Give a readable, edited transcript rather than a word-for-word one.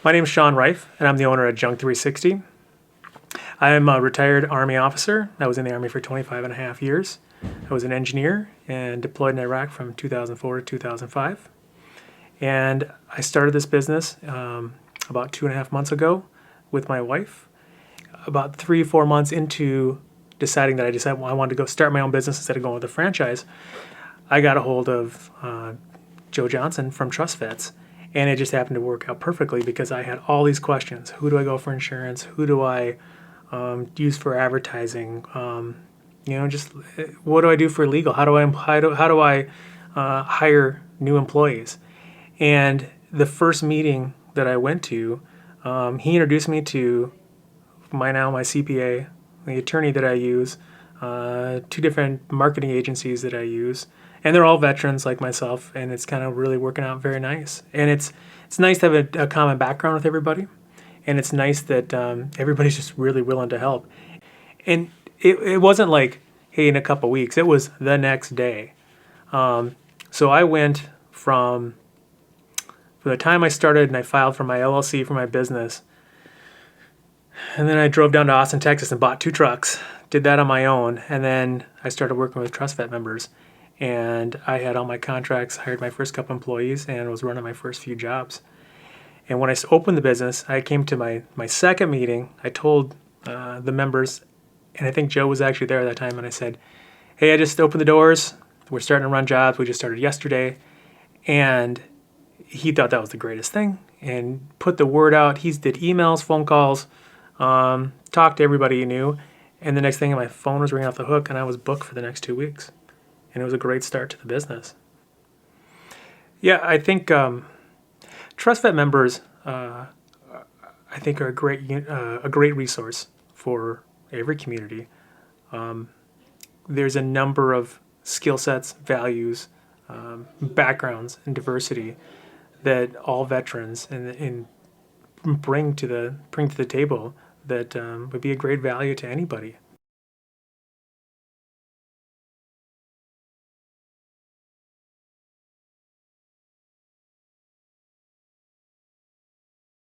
My name is Shaun Riffe, and I'm the owner of Junk360. I am a retired Army officer. I was in the Army for 25 and a half years. I was an engineer and deployed in Iraq from 2004 to 2005. And I started this business about 2.5 months ago with my wife. About 3-4 months into deciding that I wanted to go start my own business instead of going with a franchise, I got a hold of Joe Johnson from Trust Vets. And it just happened to work out perfectly because I had all these questions. Who do I go for insurance? Who do I use for advertising? Just what do I do for legal? How do I hire new employees? And the first meeting that I went to, he introduced me to my CPA, the attorney that I use, 2 different marketing agencies that I use. And they're all veterans like myself, and it's kind of really working out very nice. And it's nice to have a common background with everybody, and it's nice that everybody's just really willing to help. And it wasn't like, hey, in a couple weeks. It was the next day. So I went from the time I started and I filed for my LLC for my business, and then I drove down to Austin, Texas and bought 2 trucks, did that on my own, and then I started working with Trust Vet members. And I had all my contracts, hired my first couple employees, and was running my first few jobs. And when I opened the business, I came to my second meeting. I told the members, and I think Joe was actually there at that time, and I said, hey, I just opened the doors. We're starting to run jobs. We just started yesterday. And he thought that was the greatest thing and put the word out. He did emails, phone calls, talked to everybody he knew. And the next thing, my phone was ringing off the hook, and I was booked for the next 2 weeks. And it was a great start to the business. Yeah, I think Trust Vet members, I think, are a great resource for every community. There's a number of skill sets, values, backgrounds, and diversity that all veterans bring to the table that would be a great value to anybody.